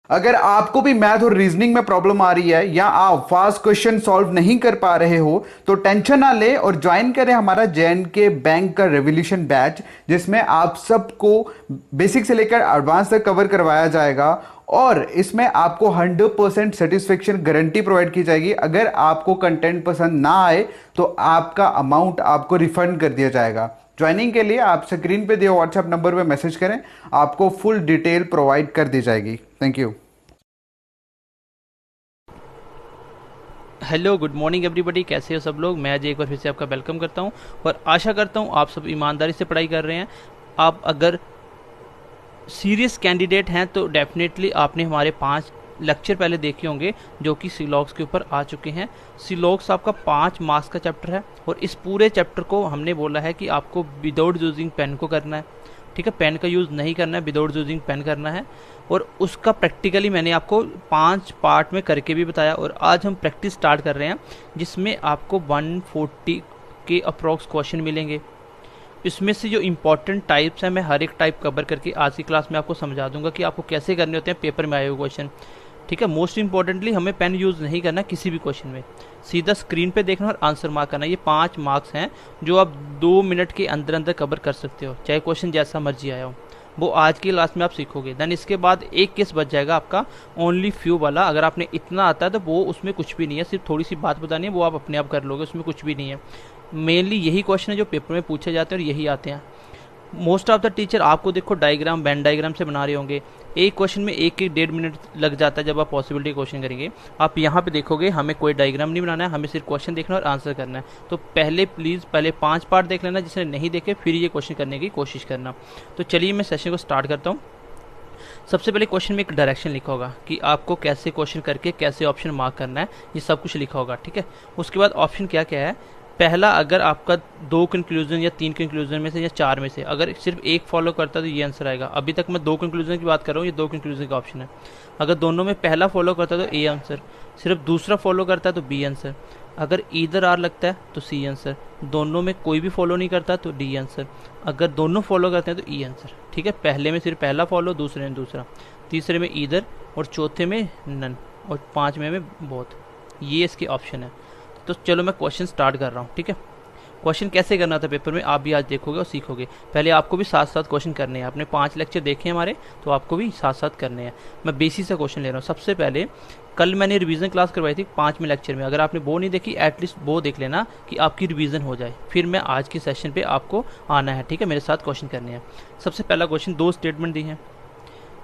अगर आपको भी मैथ और रीजनिंग में प्रॉब्लम आ रही है या आप फास्ट क्वेश्चन सॉल्व नहीं कर पा रहे हो तो टेंशन ना ले और ज्वाइन करें हमारा जेएनके बैंक का रेवोल्यूशन बैच, जिसमें आप सबको बेसिक से लेकर एडवांस तक कवर करवाया जाएगा और इसमें आपको 100% सेटिस्फेक्शन गारंटी प्रोवाइड की जाएगी। अगर आपको कंटेंट पसंद ना आए तो आपका अमाउंट आपको रिफंड कर दिया जाएगा। ज्वाइनिंग के लिए आप स्क्रीन पे दिए व्हाट्सएप नंबर पे मैसेज करें, आपको फुल डिटेल प्रोवाइड कर दी जाएगी। Thank you. Hello, good morning everybody. कैसे हो सब लोग? मैं अजय एक बार फिर से आपका वेलकम करता हूं और आशा करता हूं आप सब ईमानदारी से पढ़ाई कर रहे हैं। आप अगर सीरियस कैंडिडेट हैं तो डेफिनेटली आपने हमारे 5 लेक्चर पहले देखे होंगे जो कि सिलॉग्स के ऊपर आ चुके हैं। सिलॉग्स आपका 5 मार्क्स का चैप्टर है और इस पूरे चैप्टर को हमने बोला है कि आपको विदाउट यूजिंग पेन को करना है। ठीक है, पेन का यूज़ नहीं करना है, विदाउट यूजिंग पेन करना है। और उसका प्रैक्टिकली मैंने आपको 5 पार्ट में करके भी बताया और आज हम प्रैक्टिस स्टार्ट कर रहे हैं जिसमें आपको 140 के अप्रॉक्स क्वेश्चन मिलेंगे। इसमें से जो इंपॉर्टेंट टाइप्स हैं मैं हर एक टाइप कवर करके आज की क्लास में आपको समझा दूंगा कि आपको कैसे करने होते हैं पेपर में आए हुए क्वेश्चन। ठीक है, मोस्ट इंपॉर्टेंटली हमें पेन यूज़ नहीं करना किसी भी क्वेश्चन में, सीधा स्क्रीन पे देखना और आंसर मार्क करना। ये 5 मार्क्स हैं जो आप 2 मिनट के अंदर अंदर कवर कर सकते हो, चाहे क्वेश्चन जैसा मर्जी आया हो। वो आज की क्लास में आप सीखोगे। देन इसके बाद एक केस बच जाएगा आपका ओनली फ्यू वाला। अगर आपने इतना आता है तो वो उसमें कुछ भी नहीं है, सिर्फ थोड़ी सी बात बतानी है, वो आप अपने आप कर लोगे, उसमें कुछ भी नहीं है। मेनली यही क्वेश्चन है जो पेपर में पूछे जाते हैं और यही आते हैं। मोस्ट ऑफ द टीचर आपको देखो डायग्राम वेन डायग्राम से बना रहे होंगे। एक क्वेश्चन में 1-1.5 मिनट लग जाता है जब आप पॉसिबिलिटी क्वेश्चन करेंगे। आप यहाँ पे देखोगे हमें कोई डायग्राम नहीं बनाना है, हमें सिर्फ क्वेश्चन देखना और आंसर करना है। तो पहले 5 पार्ट देख लेना, जिसने नहीं देखे फिर ये क्वेश्चन करने की कोशिश करना। तो चलिए मैं सेशन को स्टार्ट करता हूँ। सबसे पहले क्वेश्चन में एक डायरेक्शन लिखा होगा कि आपको कैसे क्वेश्चन करके कैसे ऑप्शन मार्क करना है, ये सब कुछ लिखा होगा। ठीक है, उसके बाद ऑप्शन क्या क्या है। पहला, अगर आपका 2 कंक्लूजन या 3 कंक्लूजन में से या 4 में से अगर सिर्फ एक फॉलो करता है तो ये आंसर आएगा। अभी तक मैं 2 कंक्लूजन की बात कर रहा हूँ, ये 2 कंक्लूजन का ऑप्शन है। अगर दोनों में पहला फॉलो करता है तो ए आंसर, सिर्फ दूसरा फॉलो करता है तो बी आंसर, अगर ईदर आर लगता है तो सी आंसर, दोनों में कोई भी फॉलो नहीं करता तो डी आंसर, अगर दोनों फॉलो करते हैं तो ई आंसर। ठीक है, पहले में सिर्फ पहला फॉलो, दूसरे में दूसरा, तीसरे में ईदर और चौथे में नन और 5वें में बोथ। ये इसके ऑप्शन है। तो चलो मैं क्वेश्चन स्टार्ट कर रहा हूँ। ठीक है, क्वेश्चन कैसे करना था पेपर में आप भी आज देखोगे और सीखोगे। पहले आपको भी साथ साथ क्वेश्चन करने हैं, आपने 5 लेक्चर देखे हैं हमारे, तो आपको भी साथ साथ करने हैं। मैं बेसिक से क्वेश्चन ले रहा हूँ। सबसे पहले कल मैंने रिवीजन क्लास करवाई थी 5वें लेक्चर में, अगर आपने वो नहीं देखी एटलीस्ट वो देख लेना कि आपकी रिवीजन हो जाए। फिर मैं आज के सेशन पे आपको आना है। ठीक है, मेरे साथ क्वेश्चन करने हैं। सबसे पहला क्वेश्चन, 2 स्टेटमेंट दी हैं।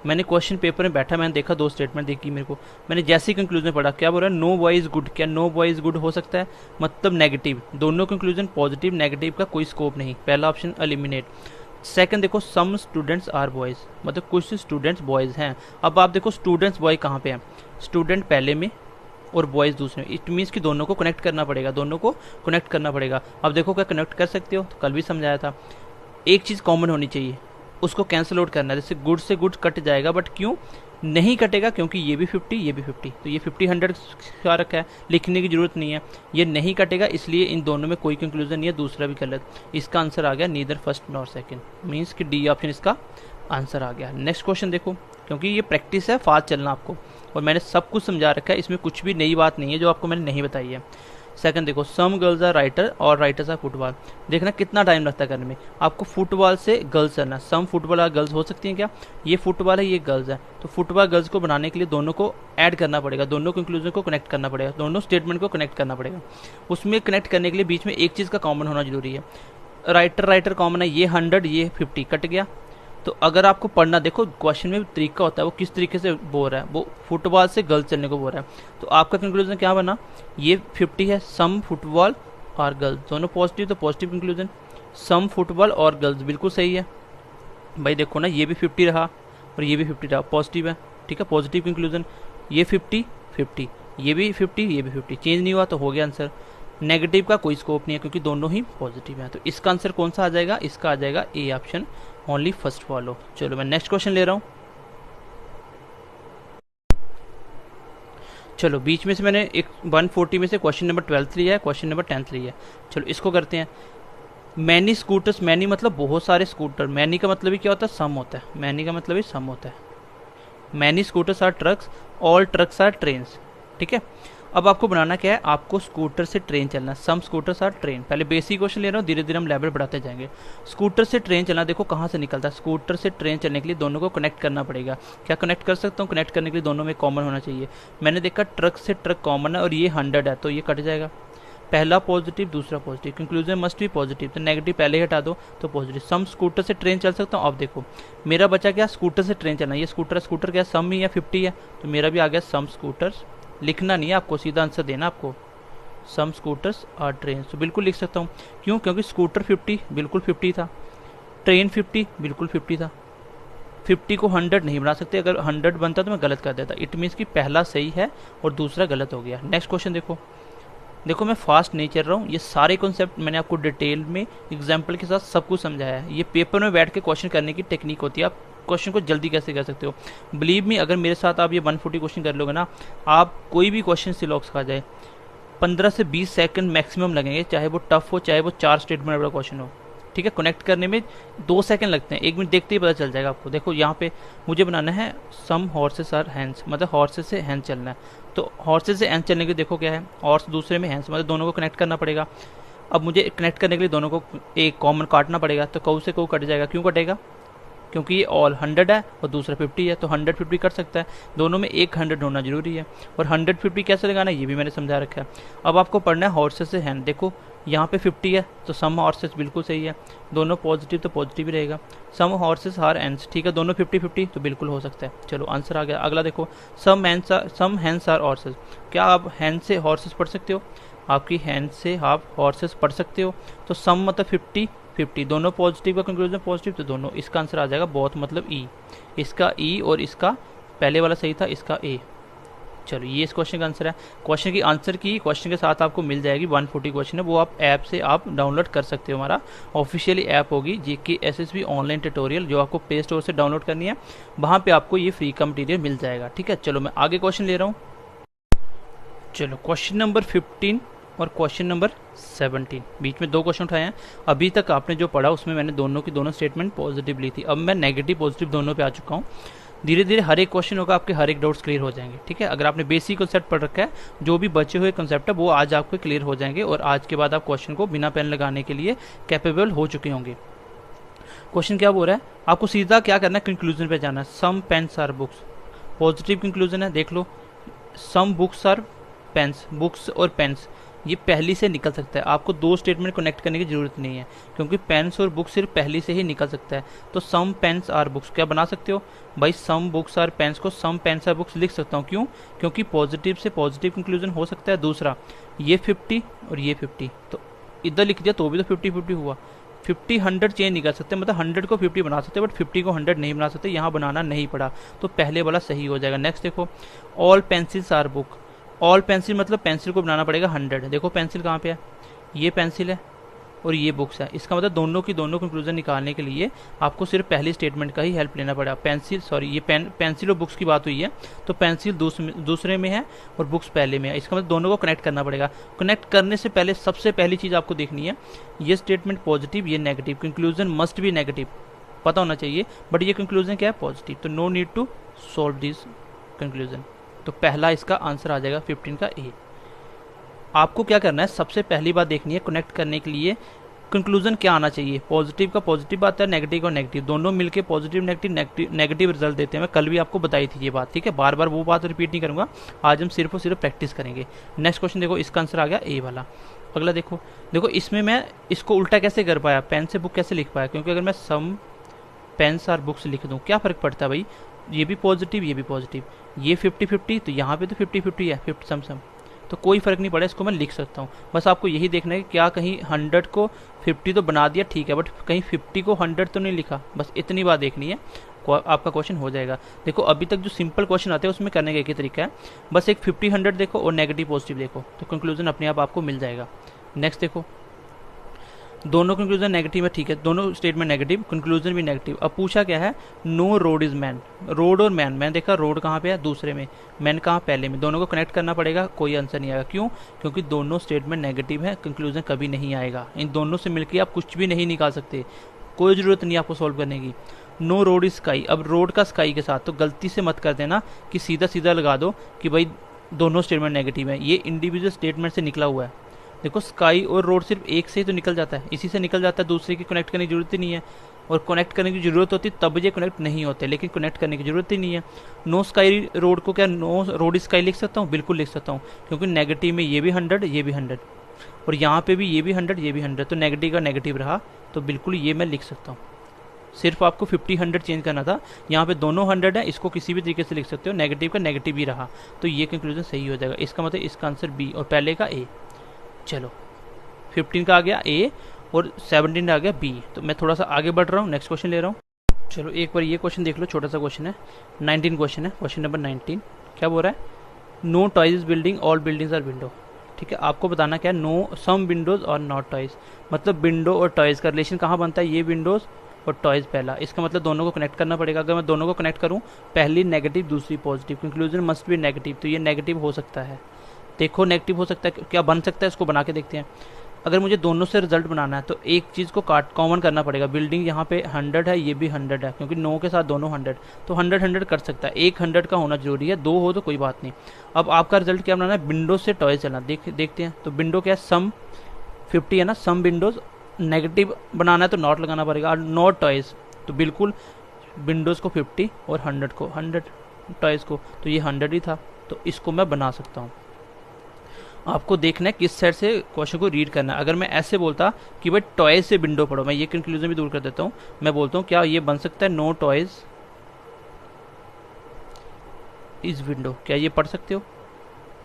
मैंने क्वेश्चन पेपर में बैठा, मैंने देखा 2 स्टेटमेंट देखी मेरे को, मैंने जैसे ही कंक्लूजन पढ़ा क्या बोल रहा है, नो बॉय इज गुड। क्या नो बॉय इज गुड हो सकता है? मतलब नेगेटिव, दोनों कंक्लूजन पॉजिटिव, नेगेटिव का कोई स्कोप नहीं, पहला ऑप्शन एलिमिनेट। सेकंड देखो, सम स्टूडेंट्स आर बॉयज, मतलब कुछ स्टूडेंट्स बॉयज हैं। अब आप देखो स्टूडेंट्स बॉय कहाँ पे हैं, स्टूडेंट पहले में और बॉयज दूसरे में। इट मीन्स कि दोनों को कनेक्ट करना पड़ेगा, दोनों को कनेक्ट करना पड़ेगा। अब देखो क्या कनेक्ट कर सकते हो, तो कल भी समझाया था। एक चीज़ कॉमन होनी चाहिए, उसको कैंसिल आउट करना है। जैसे गुड से गुड कट जाएगा, बट क्यों नहीं कटेगा? क्योंकि ये भी 50 ये भी 50, तो ये 50-100 का रखा है, लिखने की जरूरत नहीं है। ये नहीं कटेगा, इसलिए इन दोनों में कोई कंक्लूजन नहीं है, दूसरा भी गलत। इसका आंसर आ गया neither first nor second, means कि डी ऑप्शन इसका आंसर आ गया। नेक्स्ट क्वेश्चन देखो, क्योंकि ये प्रैक्टिस है, फास्ट चलना आपको, और मैंने सब कुछ समझा रखा है, इसमें कुछ भी नई बात नहीं है जो आपको मैंने नहीं बताई है। सेकंड देखो, सम गर्ल्स आर राइटर और राइटर्स आर फुटबॉल। देखना कितना टाइम लगता है करने में। आपको फुटबॉल से गर्ल्स करना, सम फुटबॉल आर गर्ल्स हो सकती हैं क्या? ये फुटबॉल है, ये गर्ल्स है, तो फुटबॉल गर्ल्स को बनाने के लिए दोनों को ऐड करना पड़ेगा, दोनों कंक्लूजन को कनेक्ट करना पड़ेगा, दोनों स्टेटमेंट को कनेक्ट करना पड़ेगा। उसमें कनेक्ट करने के लिए बीच में एक चीज़ का कॉमन होना जरूरी है। राइटर राइटर कॉमन है, ये 100 ये 50 कट गया। तो अगर आपको पढ़ना, देखो क्वेश्चन में तरीका होता है, वो किस तरीके से बोल रहा है, वो फुटबॉल से गर्ल्स चलने को बोल रहा है। तो आपका कंक्लूजन क्या बना, ये 50 है, सम फुटबॉल और गर्ल्स, दोनों पॉजिटिव, तो पॉजिटिव कंक्लूजन। सम फुटबॉल और गर्ल्स बिल्कुल सही है भाई, देखो ना ये भी 50 रहा और ये भी 50 रहा, पॉजिटिव है। ठीक है, पॉजिटिव कंक्लूजन। ये 50-50, ये भी 50 ये भी 50, चेंज नहीं हुआ तो हो गया आंसर। नेगेटिव का कोई स्कोप नहीं है क्योंकि दोनों ही पॉजिटिव हैं। तो इसका आंसर कौन सा आ जाएगा? इसका आ जाएगा A option, only first follow. चलो मैं नेक्स्ट क्वेश्चन ले रहा हूँ। चलो बीच में से मैंने एक 140 में से क्वेश्चन नंबर 12 लिया है, क्वेश्चन नंबर 10 लिया है। चलो इसको करते हैं। मैनी स्कूटर्स, मैनी मतलब बहुत सारे स्कूटर, मैनी का मतलब ही क्या होता है? सम होता है, मैनी का मतलब ही सम होता है। Many scooters are trucks, all trucks are trains. ठीक है, अब आपको बनाना क्या है, आपको स्कूटर से ट्रेन चलना, सम स्कूटर्स आर ट्रेन। पहले बेसिक क्वेश्चन ले रहा हूँ, धीरे धीरे हम लेवल बढ़ाते जाएंगे। स्कूटर से ट्रेन चलना, देखो कहाँ से निकलता है, स्कूटर से ट्रेन चलने के लिए दोनों को कनेक्ट करना पड़ेगा। क्या कनेक्ट कर सकता हूँ, कनेक्ट करने के लिए दोनों में कॉमन होना चाहिए। मैंने देखा ट्रक से ट्रक कॉमन है और ये 100 है, तो ये कट जाएगा, पहला पॉजिटिव दूसरा पॉजिटिव, कंक्लूजन मस्ट भी पॉजिटिव, तो नेगेटिव पहले ही हटा दो तो पॉजिटिव। सम स्कूटर से ट्रेन चल सकता हूँ, अब देखो मेरा बचा क्या, स्कूटर से ट्रेन चलना, ये स्कूटर स्कूटर क्या सम ही या 50 है, तो मेरा भी आ गया सम स्कूटर्स। लिखना नहीं है आपको, सीधा आंसर देना आपको, सम स्कूटर्स आर ट्रेन, तो बिल्कुल लिख सकता हूँ। क्यों, क्योंकि स्कूटर 50 बिल्कुल 50 था, ट्रेन 50 बिल्कुल 50 था, 50 को 100 नहीं बना सकते, अगर 100 बनता तो मैं गलत कर देता। इट मीन्स कि पहला सही है और दूसरा गलत हो गया। नेक्स्ट क्वेश्चन देखो, देखो मैं फास्ट नहीं चल रहा हूँ, ये सारे कॉन्सेप्ट मैंने आपको डिटेल में एग्जाम्पल के साथ सब कुछ समझाया है। ये पेपर में बैठ के क्वेश्चन करने की टेक्निक होती है, आप क्वेश्चन को जल्दी कैसे कर सकते हो। बिलीव मी, अगर मेरे साथ आप ये 140 क्वेश्चन कर लोगे ना, आप कोई भी क्वेश्चन सिलॉक्स खा जाए, 15 से 20 सेकंड मैक्सिमम लगेंगे, चाहे वो टफ हो चाहे वो 4 स्टेटमेंट वाला क्वेश्चन हो। ठीक है, कनेक्ट करने में 2 सेकंड लगते हैं, 1 मिनट देखते ही पता चल जाएगा आपको। देखो यहाँ पे मुझे बनाना है सम हॉर्सेस आर हैंड्स, मतलब हॉर्सेस से हैंड चलना है, तो हॉर्सेस से हैंड चलने के देखो क्या है, हॉर्स दूसरे में हैंड्स, मतलब दोनों को कनेक्ट करना पड़ेगा। अब मुझे कनेक्ट करने के लिए दोनों को एक कॉमन काटना पड़ेगा, तो कऊ से कऊ कट जाएगा। क्यों कटेगा, क्योंकि ये ऑल 100 है और दूसरा 50 है, तो 100 50 कर सकता है, दोनों में एक 100 होना जरूरी है। और 100 50 कैसे लगाना है ये भी मैंने समझा रखा है। अब आपको पढ़ना है हॉर्सेस से हैंड, देखो यहाँ पे 50 है तो सम हॉर्सेस बिल्कुल सही है, दोनों पॉजिटिव तो पॉजिटिव ही रहेगा। सम हॉर्सेस आर हैंड्स, ठीक है, दोनों 50 50 तो बिल्कुल हो सकता है। चलो आंसर आ गया। अगला देखो, सम हैंड्स आर हॉर्सेस, क्या आप हैंड से हॉर्सेस पढ़ सकते हो, आपकी हैंड से आप हॉर्सेस पढ़ सकते हो, तो सम मतलब 50 50, दोनों पॉजिटिव का कंक्लूजन पॉजिटिव, तो दोनों, इसका आंसर आ जाएगा बहुत मतलब ई, इसका ई और इसका पहले वाला सही था, इसका ए। चलो ये इस क्वेश्चन का आंसर है। क्वेश्चन की आंसर की क्वेश्चन के साथ आपको मिल जाएगी 140 क्वेश्चन है, वो आप ऐप से आप डाउनलोड कर सकते हो। हमारा ऑफिशियली ऐप होगी जीके एसएसबी ऑनलाइन ट्यूटोरियल, जो आपको प्ले स्टोर से डाउनलोड करनी है, वहाँ पे आपको ये फ्री का मटीरियल मिल जाएगा। ठीक है, चलो मैं आगे क्वेश्चन ले रहा हूँ। चलो क्वेश्चन नंबर 15 और क्वेश्चन नंबर 17, बीच में 2 क्वेश्चन उठाए हैं। अभी तक आपने जो पढ़ा उसमें मैंने दोनों की दोनों स्टेटमेंट पॉजिटिव ली थी, अब मैं नेगेटिव पॉजिटिव दोनों पे आ चुका हूँ। धीरे धीरे हर एक क्वेश्चन होगा, आपके हर एक डाउट्स क्लियर हो जाएंगे। ठीक है, अगर आपने बेसिक कॉन्सेप्ट पढ़ रखा है, जो भी बचे हुए कॉन्सेप्ट है वो आज आपको क्लियर हो जाएंगे, और आज के बाद आप क्वेश्चन को बिना पेन लगाने के लिए कैपेबल हो चुके होंगे। क्वेश्चन क्या बोल रहा है, आपको सीधा क्या करना है, कंक्लूजन पे जाना है। Some pens are books, positive conclusion है, देख लो, some books are pens, books और पेन्स ये पहली से निकल सकता है, आपको 2 स्टेटमेंट कनेक्ट करने की जरूरत नहीं है, क्योंकि पेन्स और बुक्स सिर्फ पहली से ही निकल सकता है। तो सम पेन्स आर बुक्स क्या बना सकते हो भाई, सम बुक्स आर पेन्स को सम पेन्स आर बुक्स लिख सकता हूँ। क्यों, क्योंकि पॉजिटिव से पॉजिटिव कंक्लूजन हो सकता है। दूसरा, ये 50 और ये 50, तो इधर लिख दिया तो भी तो 50 50 हुआ। 50 100 चेंज नहीं कर सकते, मतलब 100 को 50 बना सकते, बट 50 को 100 नहीं बना सकते, यहाँ बनाना नहीं पड़ा, तो पहले वाला सही हो जाएगा। नेक्स्ट देखो, all pencils are book, all pencil मतलब पेंसिल को बनाना पड़ेगा 100। देखो पेंसिल कहाँ पे है, ये पेंसिल है और ये बुक्स है, इसका मतलब दोनों की दोनों कंक्लूजन निकालने के लिए आपको सिर्फ पहली स्टेटमेंट का ही हेल्प लेना पड़ेगा। पेंसिल, सॉरी ये पेंसिल और बुक्स की बात हुई है, तो पेंसिल दूसरे में है और बुक्स पहले में है, इसका मतलब दोनों को कनेक्ट करना पड़ेगा। कनेक्ट करने से पहले सबसे पहली चीज़ आपको देखनी है, ये स्टेटमेंट पॉजिटिव ये नेगेटिव, कंक्लूजन मस्ट भी नेगेटिव पता होना चाहिए, बट ये कंक्लूजन क्या है, पॉजिटिव, तो no need to solve this conclusion. तो पहला इसका आंसर आ जाएगा 15 का ए। आपको क्या करना है, सबसे पहली बात देखनी है कनेक्ट करने के लिए कंक्लूजन क्या आना चाहिए। पॉजिटिव का पॉजिटिव आता है, नेगेटिव का नेगेटिव, दोनों मिलके पॉजिटिव नेगेटिव रिजल्ट देते हैं। मैं कल भी आपको बताई थी ये बात, ठीक है, बार बार वो बात रिपीट नहीं करूंगा, आज हम सिर्फ और सिर्फ प्रैक्टिस करेंगे। नेक्स्ट क्वेश्चन देखो, इसका आंसर आ गया ए वाला। अगला देखो, देखो इसमें मैं इसको उल्टा कैसे कर पाया, पेन से बुक कैसे लिख पाया, क्योंकि अगर मैं सम पेन्स आर बुक्स लिख दूँ क्या फ़र्क पड़ता है भाई, ये भी पॉजिटिव ये भी पॉजिटिव, ये 50 50, तो यहाँ पे तो 50 50 है, 50 सम, तो कोई फ़र्क नहीं पड़ा, इसको मैं लिख सकता हूँ। बस आपको यही देखना है कि क्या कहीं 100 को 50 तो बना दिया ठीक है, बट कहीं 50 को 100 तो नहीं लिखा, बस इतनी बात देखनी है, आपका क्वेश्चन हो जाएगा। देखो अभी तक जो सिंपल क्वेश्चन आते हैं उसमें करने का एक ही तरीका है, बस एक 50 100 देखो और नेगेटिव पॉजिटिव देखो, तो कंक्लूजन अपने आप आपको मिल जाएगा। नेक्स्ट देखो, दोनों कंक्लूजन नेगेटिव है, ठीक है, दोनों स्टेटमेंट नेगेटिव, कंक्लूजन भी नेगेटिव। अब पूछा क्या है, no road is man, road और मैन, मैंने देखा रोड कहाँ पे है, दूसरे में, मैन कहाँ, पहले में, दोनों को कनेक्ट करना पड़ेगा, कोई आंसर नहीं आएगा। क्यों, क्योंकि दोनों स्टेटमेंट नेगेटिव है, कंक्लूजन कभी नहीं आएगा, इन दोनों से मिलकर आप कुछ भी नहीं निकाल सकते, कोई ज़रूरत नहीं आपको सॉल्व करने की। नो रोड इज स्काई, अब रोड का स्काई के साथ तो गलती से मत कर देना कि सीधा सीधा लगा दो कि भाई दोनों स्टेटमेंट नेगेटिव है, ये इंडिविजुअल स्टेटमेंट से निकला हुआ है। देखो स्काई और रोड सिर्फ एक से ही तो निकल जाता है, इसी से निकल जाता है, दूसरे की कनेक्ट करने की जरूरत ही नहीं है। और कनेक्ट करने की जरूरत होती तब ये कनेक्ट नहीं होते, लेकिन कनेक्ट करने की जरूरत ही नहीं है। नो स्काई रोड को क्या नो रोड स्काई लिख सकता हूँ? बिल्कुल लिख सकता हूँ, क्योंकि नेगेटिव में ये भी 100 ये भी 100 और यहाँ पे भी ये भी 100 ये भी 100, तो नेगेटिव का नेगेटिव रहा, तो बिल्कुल ये मैं लिख सकता हूँ। सिर्फ आपको 50-100 चेंज करना था, यहाँ पे दोनों 100 है, इसको किसी भी तरीके से लिख सकते हो, नेगेटिव का नेगेटिव ही रहा, तो ये कंक्लूजन सही हो जाएगा। इसका मतलब इसका आंसर बी और पहले का ए। चलो 15 का आ गया ए और 17 का आ गया बी, तो मैं थोड़ा सा आगे बढ़ रहा हूँ, नेक्स्ट क्वेश्चन ले रहा हूँ। चलो एक बार ये क्वेश्चन देख लो, छोटा सा क्वेश्चन है, 19 क्वेश्चन है, क्वेश्चन नंबर 19। क्या बोल रहा है? No toys building, all buildings are window. ठीक है, आपको बताना क्या है, नो सम विंडोज और नॉट टॉयज, मतलब विंडो और टॉयज का रिलेशन कहाँ बनता है, ये विंडोज और टॉयज पहला, इसका मतलब दोनों को कनेक्ट करना पड़ेगा। अगर मैं दोनों को कनेक्ट करूँ, पहली नेगेटिव दूसरी positive, conclusion must be negative, तो ये नेगेटिव हो सकता है। देखो नेगेटिव हो सकता है, क्या बन सकता है इसको बना के देखते हैं। अगर मुझे दोनों से रिजल्ट बनाना है तो एक चीज़ को कॉमन करना पड़ेगा, बिल्डिंग यहाँ पे 100 है, ये भी 100 है, क्योंकि 9 के साथ दोनों 100, तो 100 कर सकता है, एक 100 का होना जरूरी है, 2 हो तो कोई बात नहीं। अब आपका रिजल्ट क्या बनाना है, विंडो से टॉय चलना, देखते हैं। तो विंडो क्या है, सम 50 है ना, सम विंडोज, नेगेटिव बनाना है तो नॉट लगाना पड़ेगा, और नॉट टॉयज तो बिल्कुल विंडोज़ को 50 और 100 को 100 टॉयज को, तो ये 100 ही था, तो इसको मैं बना सकता हूँ। आपको देखना है किस साइड से क्वेश्चन को रीड करना है। अगर मैं ऐसे बोलता कि भाई टॉयज से विंडो पढ़ो, मैं ये कंक्लूजन भी दूर कर देता हूँ, मैं बोलता हूँ क्या ये बन सकता है, नो टॉयज इज विंडो, क्या ये पढ़ सकते हो?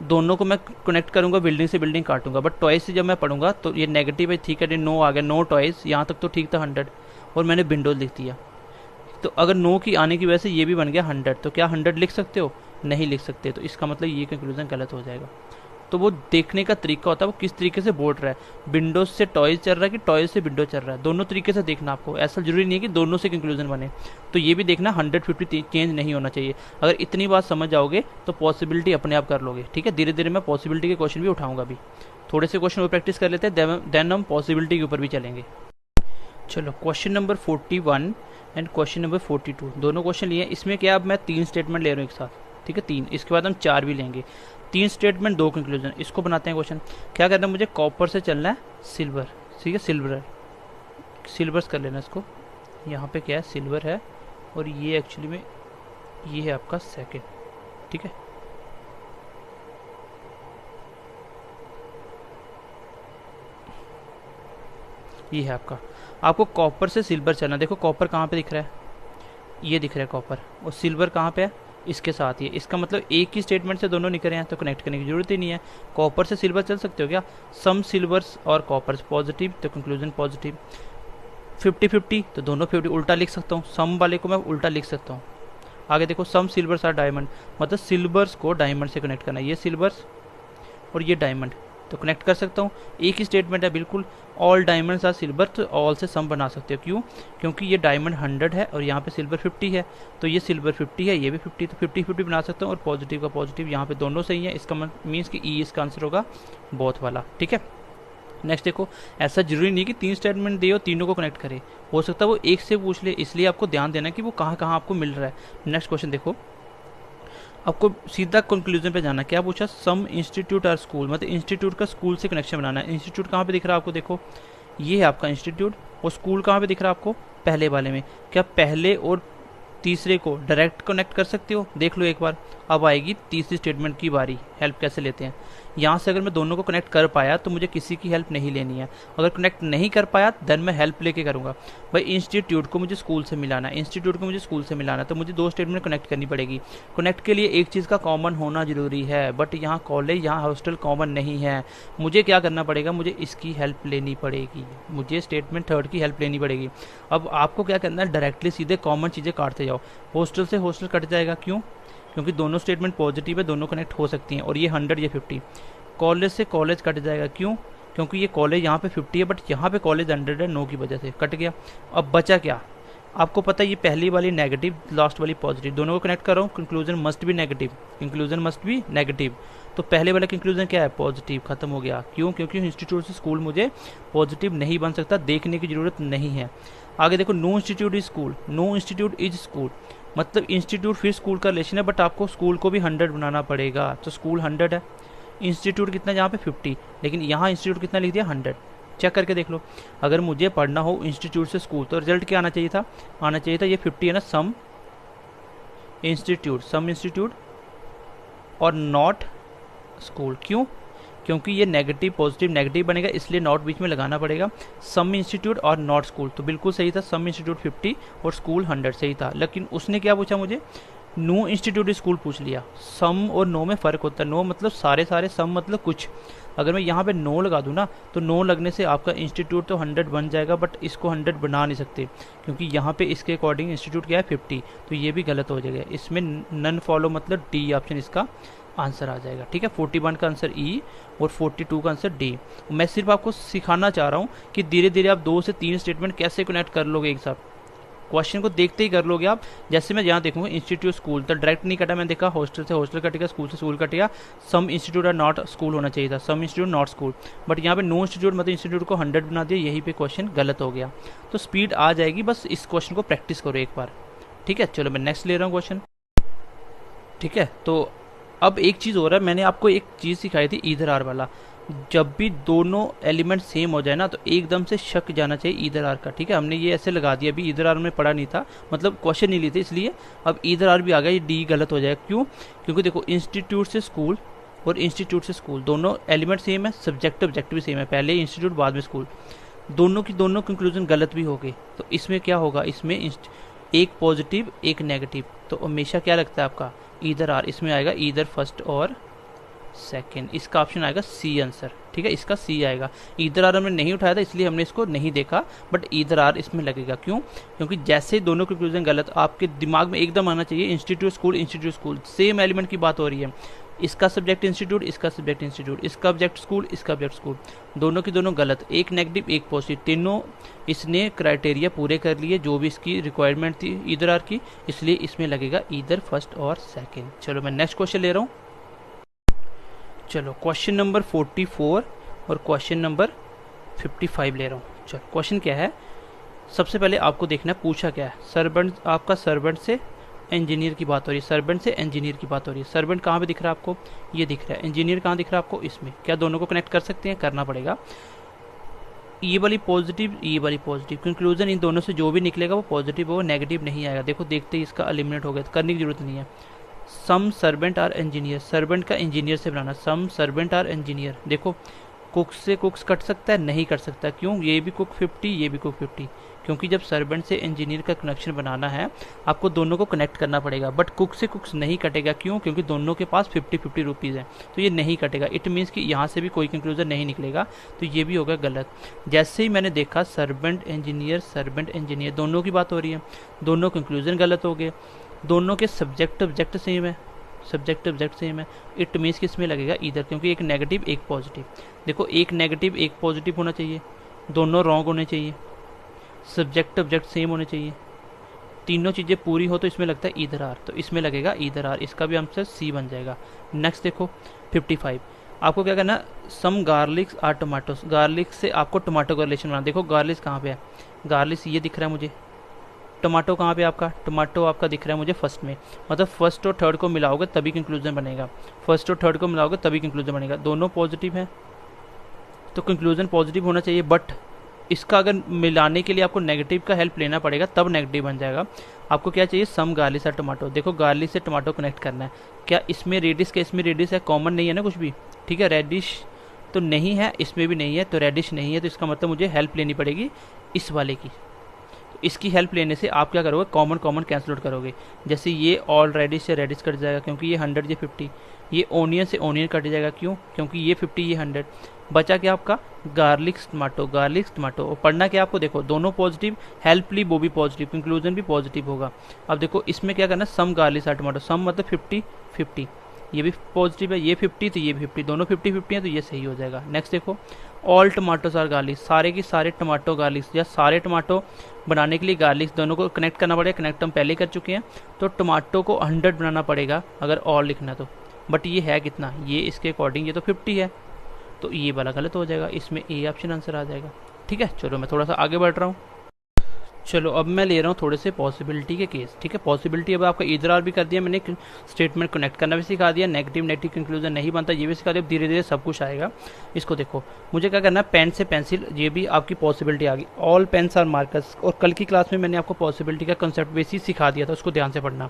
दोनों को मैं कनेक्ट करूंगा, बिल्डिंग से बिल्डिंग काटूंगा, बट टॉयज से जब मैं पढ़ूंगा तो ये नेगेटिव है, ठीक है, नो आ गया, नो टॉयज, यहाँ तक तो ठीक था 100, और मैंने विंडोज लिख दिया, तो अगर नो की आने की वजह से ये भी बन गया 100, तो क्या 100 लिख सकते हो? नहीं लिख सकते, तो इसका मतलब ये कंक्लूजन गलत हो जाएगा। तो वो देखने का तरीका होता है, वो किस तरीके से बोल रहा है, विंडोज से टॉयज चल रहा है कि टॉयज से विंडो चल रहा है, दोनों तरीके से देखना आपको, ऐसा जरूरी नहीं है कि दोनों से कंक्लूजन बने। तो ये भी देखना 150 चेंज नहीं होना चाहिए। अगर इतनी बात समझ जाओगे तो पॉसिबिलिटी अपने आप कर लोगे। ठीक है, धीरे धीरे मैं पॉसिबिलिटी के क्वेश्चन भी उठाऊंगा, अभी थोड़े से क्वेश्चन और प्रैक्टिस कर लेते हैं, देन हम पॉसिबिलिटी के ऊपर भी चलेंगे। चलो question number 41 and question number 42 दोनों क्वेश्चन लिए। इसमें क्या, अब मैं 3 स्टेटमेंट ले रहा हूँ एक साथ, ठीक है, 3, इसके बाद हम 4 भी लेंगे। 3 स्टेटमेंट 2 कंक्लूजन, इसको बनाते हैं क्वेश्चन। क्या कहते हैं, मुझे कॉपर से चलना है सिल्वर, ठीक है, सिल्वर्स कर लेना इसको। यहाँ पे क्या है, सिल्वर है, और ये एक्चुअली में ये है आपका सेकंड, ठीक है। ये है आपको कॉपर से सिल्वर चलना। देखो कॉपर कहाँ पे दिख रहा है, ये दिख रहा है कॉपर, और सिल्वर कहाँ पे है, इसके साथ ही। इसका मतलब एक ही स्टेटमेंट से दोनों निकल रहे हैं, तो कनेक्ट करने की जरूरत ही नहीं है। कॉपर से सिल्वर चल सकते हो क्या, सम सिल्वर्स और कॉपर्स पॉजिटिव, तो कंक्लूजन पॉजिटिव। 50-50 तो दोनों 50 उल्टा लिख सकता हूँ, सम वाले को मैं उल्टा लिख सकता हूँ। आगे देखो, सम सिल्वर्स आर डायमंड, मतलब सिल्वर्स को डायमंड से कनेक्ट करना है, ये सिल्वर्स और ये डायमंड, तो कनेक्ट कर सकता हूँ। एक ही स्टेटमेंट है बिल्कुल, ऑल डायमंड्स आर सिल्वर, तो ऑल से सम बना सकते हो। क्यों? क्योंकि ये डायमंड 100 है और यहाँ पे सिल्वर 50 है, तो ये सिल्वर 50 है, ये भी 50, तो 50-50 बना सकता हूँ। और पॉजिटिव का पॉजिटिव, यहाँ पे दोनों सही है, इसका मीन्स कि ई इसका आंसर होगा बोथ वाला, ठीक है। नेक्स्ट देखो, ऐसा जरूरी नहीं कि 3 स्टेटमेंट दिए और तीनों को कनेक्ट करे, हो सकता है वो एक से पूछ ले, इसलिए आपको ध्यान देना कि वो कहाँ कहाँ आपको मिल रहा है। नेक्स्ट क्वेश्चन देखो, आपको सीधा कंक्लूजन पे जाना। क्या पूछा, सम इंस्टीट्यूट और स्कूल, मतलब इंस्टीट्यूट का स्कूल से कनेक्शन बनाना है। इंस्टीट्यूट कहाँ पे दिख रहा है आपको, देखो ये है आपका इंस्टीट्यूट, और स्कूल कहाँ पे दिख रहा है आपको, पहले वाले में। क्या पहले और तीसरे को डायरेक्ट कनेक्ट कर सकते हो, देख लो एक बार। अब आएगी तीसरी स्टेटमेंट की बारी, हेल्प कैसे लेते हैं। यहाँ से अगर मैं दोनों को कनेक्ट कर पाया तो मुझे किसी की हेल्प नहीं लेनी है, अगर कनेक्ट नहीं कर पाया देन मैं हेल्प लेके करूँगा। भाई इंस्टीट्यूट को मुझे स्कूल से मिलाना है, इंस्टीट्यूट को मुझे स्कूल से मिलाना है, तो मुझे 2 स्टेटमेंट कनेक्ट करनी पड़ेगी। कनेक्ट के लिए एक चीज़ का कॉमन होना जरूरी है, बट यहाँ कॉलेज, यहाँ हॉस्टल कॉमन नहीं है। मुझे क्या करना पड़ेगा, मुझे इसकी हेल्प लेनी पड़ेगी, मुझे स्टेटमेंट 3 की हेल्प लेनी पड़ेगी। अब आपको क्या करना है, डायरेक्टली सीधे कॉमन चीज़ें काटते जाओ। हॉस्टल से हॉस्टल कट जाएगा, क्यों? क्योंकि दोनों स्टेटमेंट पॉजिटिव है, दोनों कनेक्ट हो सकती हैं, और ये 100 ये 50। कॉलेज से कॉलेज कट जाएगा, क्यों? क्योंकि ये कॉलेज यहाँ पे 50 है, बट यहाँ पे कॉलेज 100 है, 9 की वजह से कट गया। अब बचा क्या, आपको पता है ये पहली वाली नेगेटिव, लास्ट वाली पॉजिटिव, दोनों को कनेक्ट कर रहा हूँ, conclusion must be negative, conclusion must be negative. तो पहले वाला कंक्लूजन क्या है, पॉजिटिव, खत्म हो गया। क्यों? क्योंकि इंस्टीट्यूट से स्कूल मुझे पॉजिटिव नहीं बन सकता, देखने की जरूरत नहीं है। आगे देखो, no institute is school, no institute is school, मतलब इंस्टीट्यूट फिर स्कूल का रिलेशन है, बट आपको स्कूल को भी 100 बनाना पड़ेगा। तो स्कूल 100 है, इंस्टीट्यूट कितना यहाँ पे 50, लेकिन यहाँ इंस्टीट्यूट कितना लिख दिया 100। चेक करके देख लो, अगर मुझे पढ़ना हो इंस्टीट्यूट से स्कूल तो रिजल्ट क्या आना चाहिए था, आना चाहिए था ये 50 है ना, सम इंस्टीट्यूट और नॉट स्कूल। क्यों? क्योंकि ये नेगेटिव पॉजिटिव नेगेटिव बनेगा, इसलिए नॉट बीच में लगाना पड़ेगा। सम इंस्टीट्यूट और नॉट स्कूल, तो बिल्कुल सही था, सम इंस्टीट्यूट 50 और स्कूल 100 सही था। लेकिन उसने क्या पूछा मुझे, नो इंस्टीट्यूट स्कूल पूछ लिया। सम और नो में फ़र्क होता है, नो मतलब सारे सारे, सम मतलब कुछ। अगर मैं यहाँ पे नो लगा दूँ ना, तो नो लगने से आपका इंस्टीट्यूट तो 100 बन जाएगा, बट इसको 100 बना नहीं सकते, क्योंकि यहाँ पे इसके अकॉर्डिंग इंस्टीट्यूट क्या है 50, तो ये भी गलत हो जाएगा। इसमें नन फॉलो मतलब डी ऑप्शन इसका आंसर आ जाएगा। ठीक है, 41 का आंसर ई और 42 का आंसर डी। मैं सिर्फ आपको सिखाना चाह रहा हूँ कि धीरे धीरे आप 2 से 3 स्टेटमेंट कैसे कनेक्ट कर लोगे एक साथ, क्वेश्चन को देखते ही कर लोगे आप। जैसे मैं यहाँ देखूंगा इंस्टीट्यूट स्कूल, तो डायरेक्ट नहीं कटा, मैंने देखा हॉस्टल से हॉस्टल कटेगा, स्कूल से स्कूल कटेगा, सम इंस्टीट्यूट और नॉट स्कूल होना चाहिए था, सम इंस्टीट्यूट नॉट स्कूल, बट यहाँ पे नो इंस्टीट्यूट मतलब इंस्टीट्यूट को 100 बना दिया, यही पे क्वेश्चन गलत हो गया। तो स्पीड आ जाएगी, बस इस क्वेश्चन को प्रैक्टिस करो एक बार। ठीक है, चलो मैं नेक्स्ट ले रहा हूँ क्वेश्चन। ठीक है, तो अब एक चीज़ हो रहा है, मैंने आपको एक चीज़ सिखाई थी ईदर आर वाला, जब भी दोनों एलिमेंट सेम हो जाए ना, तो एकदम से शक जाना चाहिए ईदर आर का। ठीक है, हमने ये ऐसे लगा दिया, अभी ईदर आर में पढ़ा नहीं था, मतलब क्वेश्चन नहीं लिए थे, इसलिए अब ईदर आर भी आ गया, ये डी गलत हो जाएगा। क्यों? क्योंकि देखो इंस्टीट्यूट से स्कूल और इंस्टीट्यूट से स्कूल दोनों एलिमेंट सेम है, सब्जेक्ट ऑब्जेक्ट भी सेम है, पहले इंस्टीट्यूट बाद में स्कूल, दोनों की दोनों कंक्लूजन गलत भी हो गए। तो इसमें क्या होगा, इसमें एक पॉजिटिव एक नेगेटिव, तो हमेशा क्या लगता है आपका ईदर आर, इसमें आएगा ईदर फर्स्ट और सेकेंड, इसका ऑप्शन आएगा सी आंसर। ठीक है, इसका सी आएगा। ईदर आर हमने नहीं उठाया था, इसलिए हमने इसको नहीं देखा, बट ईदर आर इसमें लगेगा। क्यों? क्योंकि जैसे दोनों कंक्लूजन गलत, आपके दिमाग में एकदम आना चाहिए इंस्टीट्यूट स्कूल, सेम एलिमेंट की बात हो रही है, इसका सब्जेक्ट इंस्टीट्यूट, इसका सब्जेक्ट इंस्टीट्यूट, इसका ऑब्जेक्ट स्कूल, इसका ऑब्जेक्ट स्कूल, दोनों की दोनों गलत, एक नेगेटिव एक पॉजिटिव, तीनों इसने क्राइटेरिया पूरे कर लिए जो भी इसकी रिक्वायरमेंट थी ईदर आर की, इसलिए इसमें लगेगा ईदर फर्स्ट और सेकेंड। चलो मैं नेक्स्ट क्वेश्चन ले रहा हूँ। चलो क्वेश्चन नंबर 44 और क्वेश्चन नंबर 55 ले रहा हूँ। चलो क्वेश्चन क्या है, सबसे पहले आपको देखना है पूछा क्या है। सर्वेंट, आपका सर्वेंट से इंजीनियर की बात हो रही है, सर्वेंट से इंजीनियर की बात हो रही है। सर्वेंट कहाँ पे दिख रहा है आपको, ये दिख रहा है। इंजीनियर कहाँ दिख रहा है आपको, इसमें। क्या दोनों को कनेक्ट कर सकते हैं, करना पड़ेगा। ये वाली पॉजिटिव, ये वाली पॉजिटिव, कंक्लूजन इन दोनों से जो भी निकलेगा वो पॉजिटिव होगा, नेगेटिव नहीं आएगा। देखो देखते ही इसका एलिमिनेट हो गया, तो करने की जरूरत नहीं है। सम सर्वेंट आर इंजीनियर, सर्वेंट का इंजीनियर से बनाना, सम सर्वेंट आर इंजीनियर। देखो कुक से कुक्स कट सकता है, नहीं कट सकता। क्यों? ये भी कुक 50, ये भी कुक 50, क्योंकि जब सर्वेंट से इंजीनियर का कनेक्शन बनाना है आपको दोनों को कनेक्ट करना पड़ेगा, बट कुक से कुक्स नहीं कटेगा। क्यों? क्योंकि दोनों के पास 50-50 रुपीज़ है, तो ये नहीं कटेगा। इट मीन्स कि यहाँ से भी कोई कंक्लूजन नहीं निकलेगा, तो ये भी होगा गलत। जैसे ही मैंने देखा सर्वेंट इंजीनियर दोनों की बात हो रही है, दोनों कंक्लूजन गलत हो गए। दोनों के सब्जेक्ट ऑब्जेक्ट सेम है, इट मीन्स कि इसमें लगेगा ईदर, क्योंकि एक नेगेटिव एक पॉजिटिव। देखो एक नेगेटिव एक पॉजिटिव होना चाहिए, दोनों रॉन्ग होने चाहिए, सब्जेक्ट ऑब्जेक्ट सेम होने चाहिए, तीनों चीज़ें पूरी हो तो इसमें लगता है ईदर आर, तो इसमें लगेगा ईदर आर, इसका भी आंसर सी बन जाएगा। नेक्स्ट देखो 55, आपको क्या करना, सम गार्लिक्स आर टमाटोस, गार्लिक से आपको टमाटो का रिलेशन बनाना। देखो गार्लिक्स कहाँ पे है, गार्लिक्स ये दिख रहा है मुझे, टमाटो कहाँ पे आपका, टमाटो आपका दिख रहा है मुझे फर्स्ट में, मतलब फर्स्ट और थर्ड को मिलाओगे तभी कंक्लूजन बनेगा, फर्स्ट और थर्ड को मिलाओगे तभी कंक्लूजन बनेगा। दोनों पॉजिटिव हैं तो कंक्लूजन पॉजिटिव होना चाहिए, बट इसका अगर मिलाने के लिए आपको नेगेटिव का हेल्प लेना पड़ेगा, तब नेगेटिव बन जाएगा। आपको क्या चाहिए, सम गार्लिक और टमाटो। देखो गार्लिक से टमाटो कनेक्ट करना है, क्या इसमें रेडिस, क्या इसमें रेडिस है, कॉमन नहीं है ना कुछ भी। ठीक है, रेडिश तो नहीं है, इसमें भी नहीं है, तो रेडिश नहीं है, तो इसका मतलब मुझे हेल्प लेनी पड़ेगी इस वाले की। तो इसकी हेल्प लेने से आप क्या करोगे, कॉमन कैंसिल आउट करोगे। जैसे ये ऑल रेडिश से रेडिश कट जाएगा, क्योंकि ये 100 ये 50, ये ओनियन से ओनियन कट जाएगा। क्यों? क्योंकि ये 50 ये 100, बचा क्या आपका गार्लिक टमाटो। और पढ़ना क्या आपको, देखो दोनों पॉजिटिव, हेल्प ली वो भी पॉजिटिव, कंक्लूजन भी पॉजिटिव होगा। अब देखो इसमें क्या करना, सम गार्लिक और टमाटो, सम मतलब 50-50, ये भी पॉजिटिव है, ये 50 तो ये भी 50, दोनों 50-50 है तो ये सही हो जाएगा। नेक्स्ट देखो, ऑल टमाटोज आर गार्लिक, सारे की सारे टमाटो गार्लिक्स या सारे टमाटो बनाने के लिए गार्लिक्स दोनों को कनेक्ट करना पड़ेगा। कनेक्ट हम पहले कर चुके हैं, तो टमाटो को 100 बनाना पड़ेगा अगर ऑल लिखना तो, बट ये है कितना, ये इसके अकॉर्डिंग ये तो 50 है, तो ये वाला गलत हो जाएगा, इसमें ए ऑप्शन आंसर आ जाएगा। ठीक है, चलो मैं थोड़ा सा आगे बढ़ रहा हूँ। चलो अब मैं ले रहा हूँ थोड़े से पॉसिबिलिटी के केस। ठीक है, पॉसिबिलिटी अब आपका इधर आर भी कर दिया मैंने, स्टेटमेंट कनेक्ट करना भी सिखा दिया, नेगेटिव नेगेटिव कंक्लूजन नहीं बनता ये भी सिखा दिया, धीरे धीरे सब कुछ आएगा। इसको देखो, मुझे क्या करना है, पेन से पेंसिल, ये भी आपकी पॉसिबिलिटी आ गई। ऑल पेन्स आर मार्कर्स, और कल की क्लास में मैंने आपको पॉसिबिलिटी का कंसेप्ट बेसिक सिखा दिया था, उसको ध्यान से पढ़ना।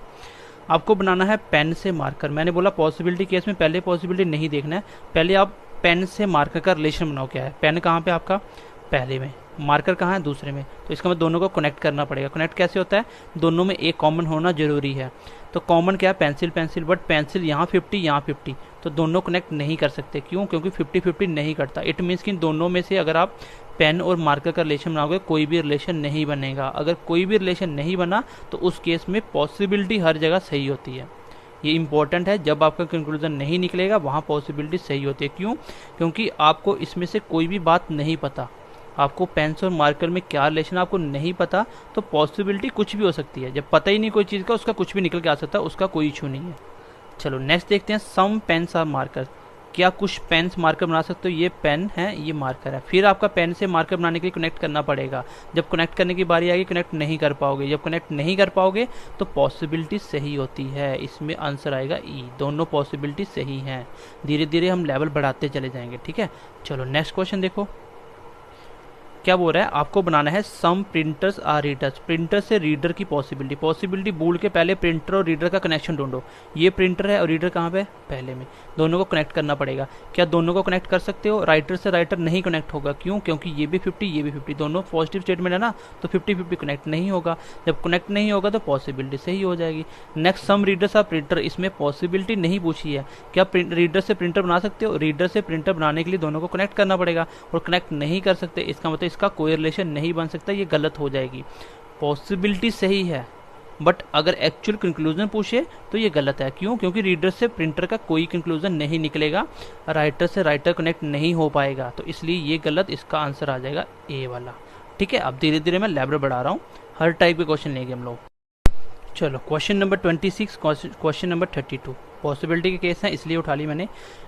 आपको बनाना है पेन से मार्कर। मैंने बोला पॉसिबिलिटी केस में पहले पॉसिबिलिटी नहीं देखना है, पहले आप पेन से मार्कर का रिलेशन बनाओ। क्या है, पेन कहाँ पे आपका, पहले में, मार्कर कहाँ है, दूसरे में, तो इसका मतलब दोनों को कनेक्ट करना पड़ेगा। कनेक्ट कैसे होता है, दोनों में एक कॉमन होना जरूरी है। तो कॉमन क्या है, पेंसिल पेंसिल, बट पेंसिल यहाँ 50 यहाँ 50, तो दोनों कनेक्ट नहीं कर सकते। क्यों, क्योंकि 50-50 नहीं करता। इट मीन्स कि दोनों में से अगर आप पेन और मार्कर का रिलेशन बनाओगे कोई भी रिलेशन नहीं बनेगा। अगर कोई भी रिलेशन नहीं बना तो उस केस में पॉसिबिलिटी हर जगह सही होती है। ये इंपॉर्टेंट है, जब आपका कंक्लूजन नहीं निकलेगा वहाँ पॉसिबिलिटी सही होती है। क्यों, क्योंकि आपको इसमें से कोई भी बात नहीं पता, आपको पेंस और मार्कर में क्या रिलेशन आपको नहीं पता, तो पॉसिबिलिटी कुछ भी हो सकती है। जब पता ही नहीं कोई चीज़ का, उसका कुछ भी निकल के आ सकता है, उसका कोई इशू नहीं है। चलो नेक्स्ट देखते हैं, सम पेन्स आर मार्कर। क्या कुछ पेन्स मार्कर बना सकते हो, ये पेन है ये मार्कर है। फिर आपका पेन से मार्कर बनाने के लिए कनेक्ट करना पड़ेगा। जब कनेक्ट करने की बारी आएगी कनेक्ट नहीं कर पाओगे, जब कनेक्ट नहीं कर पाओगे तो पॉसिबिलिटी सही होती है। इसमें आंसर आएगा ई, दोनों पॉसिबिलिटी सही हैं। धीरे धीरे हम लेवल बढ़ाते चले जाएंगे। ठीक है, चलो नेक्स्ट क्वेश्चन देखो, क्या बोल रहा है, आपको बनाना है सम प्रिंटर्स आर रीडर्स। प्रिंटर से रीडर की पॉसिबिलिटी, पॉसिबिलिटी बोल के पहले प्रिंटर और रीडर का कनेक्शन ढूंढो। ये प्रिंटर है और रीडर कहाँ पे, पहले में, दोनों को कनेक्ट करना पड़ेगा। क्या दोनों को कनेक्ट कर सकते हो, राइटर से राइटर नहीं कनेक्ट होगा। क्यों, क्योंकि ये भी 50 ये भी 50, दोनों पॉजिटिव स्टेटमेंट है ना, तो 50-50 कनेक्ट नहीं होगा। जब कनेक्ट नहीं होगा तो पॉसिबिलिटी सही हो जाएगी। Next, some readers are printer, इसमें पॉसिबिलिटी नहीं पूछी है। क्या रीडर से प्रिंटर बना सकते हो, रीडर से प्रिंटर बनाने के लिए दोनों को कनेक्ट करना पड़ेगा, और कनेक्ट नहीं कर सकते, इसका मतलब इसका कोई रिलेशन नहीं बन सकता, ये गलत हो जाएगी। पॉसिबिलिटी सही है, बट अगर एक्चुअल कंक्लूजन पूछे तो ये गलत है। क्यों, क्योंकि रीडर से प्रिंटर का कोई कंक्लूजन नहीं निकलेगा, राइटर से राइटर कनेक्ट नहीं हो पाएगा, तो इसलिए ये गलत, इसका आंसर आ जाएगा ए वाला। ठीक है, अब धीरे धीरे मैं लेवल बढ़ा रहा हूँ, हर टाइप के क्वेश्चन लेंगे हम लोग। चलो question number 26, question number 32 possibility के केस हैं इसलिए उठा ली मैंने।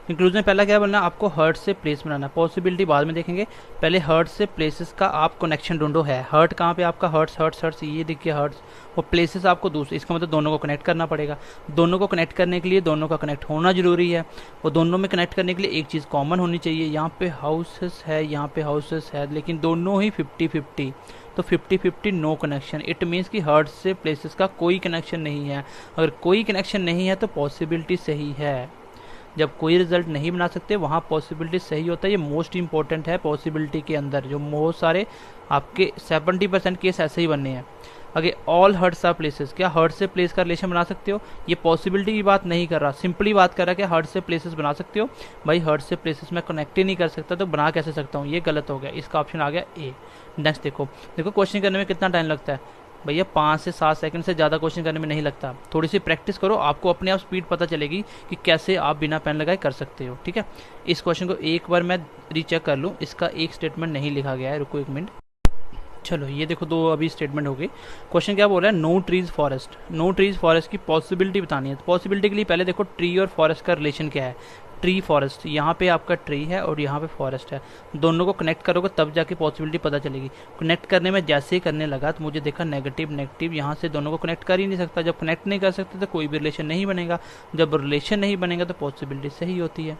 कंक्लूजन पहला क्या बोलना, आपको हर्ट से प्लेस बनाना। पॉसिबिलिटी बाद में देखेंगे, पहले हर्ट से प्लेसेस का आप कनेक्शन ढूंढो। है हर्ट कहाँ पे आपका, हर्ट्स ये देखिए हर्ट्स, और प्लेसेस आपको दूसरे, इसका मतलब दोनों को कनेक्ट करना पड़ेगा। दोनों को कनेक्ट करने के लिए दोनों का कनेक्ट होना जरूरी है, और दोनों में कनेक्ट करने के लिए एक चीज़ कॉमन होनी चाहिए। यहाँ पे हाउसेस है, यहाँ पे हाउसेस है, लेकिन दोनों ही 50-50, तो 50-50 नो कनेक्शन। इट मीन्स कि हर्ट से प्लेसेस का कोई कनेक्शन नहीं है। अगर कोई कनेक्शन नहीं है तो पॉसिबिलिटी सही है। जब कोई रिजल्ट नहीं बना सकते वहाँ पॉसिबिलिटी सही होता है। ये मोस्ट इंपॉर्टेंट है पॉसिबिलिटी के अंदर, जो बहुत सारे आपके 70% केस ऐसे ही बनने हैं। अगर ऑल हर्ट्स आर प्लेसेस, क्या हर्ट से प्लेस का रिलेशन बना सकते हो, ये पॉसिबिलिटी की बात नहीं कर रहा, सिंपली बात कर रहा है कि हर्ट से प्लेसेस बना सकते हो। भाई हर्ट से प्लेसेस में कनेक्ट ही नहीं कर सकता तो बना कैसे सकता हूँ, ये गलत हो गया, इसका ऑप्शन आ गया ए। नेक्स्ट देखो क्वेश्चन करने में कितना टाइम लगता है भैया, 5 से 7 सेकंड से ज़्यादा क्वेश्चन करने में नहीं लगता। थोड़ी सी प्रैक्टिस करो, आपको अपने आप स्पीड पता चलेगी कि कैसे आप बिना पेन लगाए कर सकते हो। ठीक है, इस क्वेश्चन को एक बार मैं रीचेक कर लूँ, इसका एक स्टेटमेंट नहीं लिखा गया है, रुको एक मिनट। चलो ये देखो दो अभी स्टेटमेंट हो गई। क्वेश्चन क्या बोल रहा है, no trees forest. No trees forest की पॉसिबिलिटी बतानी है। तो पॉसिबिलिटी के लिए पहले देखो ट्री और फॉरेस्ट का रिलेशन क्या है। ट्री फॉरेस्ट, यहाँ पे आपका ट्री है और यहाँ पे फॉरेस्ट है, दोनों को कनेक्ट करोगे तब जाके पॉसिबिलिटी पता चलेगी। कनेक्ट करने में जैसे ही करने लगा तो मुझे देखा नेगेटिव नेगेटिव, यहाँ से दोनों को कनेक्ट कर ही नहीं सकता। जब कनेक्ट नहीं कर सकते तो कोई भी रिलेशन नहीं बनेगा, जब रिलेशन नहीं बनेगा तो पॉसिबिलिटी सही होती है।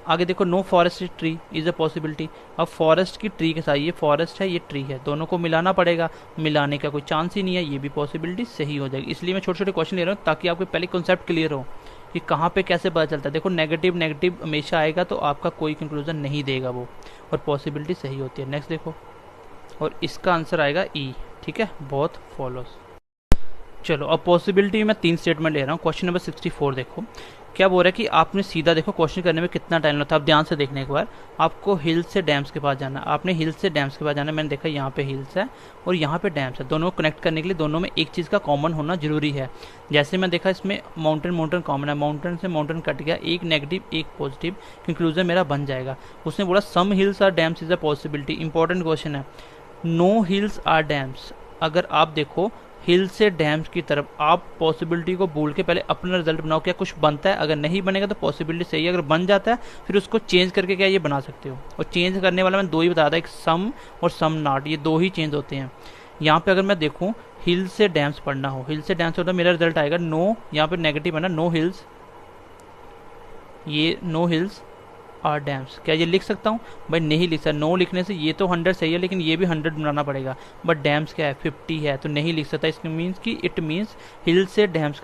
आगे देखो, no forest tree is a possibility. अब फॉरेस्ट की ट्री के साथ, ये फॉरेस्ट है ये ट्री है, दोनों को मिलाना पड़ेगा, मिलाने का कोई चांस ही नहीं है, ये भी पॉसिबिलिटी सही हो जाएगी। इसलिए मैं छोटे छोटे क्वेश्चन ले रहा हूँ ताकि आपको पहले कॉन्सेप्ट क्लियर हो कि कहाँ पे कैसे पता चलता है। देखो नेगेटिव नेगेटिव हमेशा आएगा तो आपका कोई कंक्लूजन नहीं देगा वो, और पॉसिबिलिटी सही होती है। नेक्स्ट देखो, और इसका आंसर आएगा ई। ठीक है, बहुत फॉलोस। चलो अब पॉसिबिलिटी में 3 स्टेटमेंट ले रहा हूँ। क्वेश्चन नंबर 64 देखो, क्या बोल रहा है कि आपने सीधा देखो क्वेश्चन करने में कितना टाइम लगता है। आप ध्यान से देखने एक बार, आपको हिल्स से डैम्स के पास जाना है, आपने हिल्स से डैम्स के पास जाना है। मैंने देखा यहाँ पे हिल्स है और यहाँ पे डैम्स है, दोनों को कनेक्ट करने के लिए दोनों में एक चीज़ का कॉमन होना जरूरी है। जैसे मैं देखा इसमें माउंटेन माउंटेन कॉमन है, माउंटेन से माउंटेन कट गया, एक नेगेटिव एक पॉजिटिव, कंक्लूजन मेरा बन जाएगा। उसने बोला some hills are dams is a possibility. Important question है, नो हिल्स आर डैम्स। अगर आप देखो हिल से डैम्स की तरफ, आप पॉसिबिलिटी को भूल के पहले अपना रिजल्ट बनाओ, क्या कुछ बनता है। अगर नहीं बनेगा तो पॉसिबिलिटी सही है, अगर बन जाता है फिर उसको चेंज करके क्या ये बना सकते हो। और चेंज करने वाला मैंने दो ही बताया था, एक सम और सम नॉट, ये दो ही चेंज होते हैं। यहाँ पे अगर मैं देखूँ हिल से डैम्स पढ़ना हो, हिल से डैम्स होता है, मेरा रिजल्ट आएगा नो, यहाँ पे नेगेटिव है ना, नो हिल्स, ये नो हिल्स आर डैम्स। क्या ये लिख सकता हूँ भाई? नहीं लिख सकता। नो लिखने से ये तो 100 सही है, लेकिन ये भी 100 बनाना पड़ेगा, बट डैम्स क्या है 50 है, तो नहीं लिख सकता। इसके मीन्स कि इट मीन्स हिल से डैम्स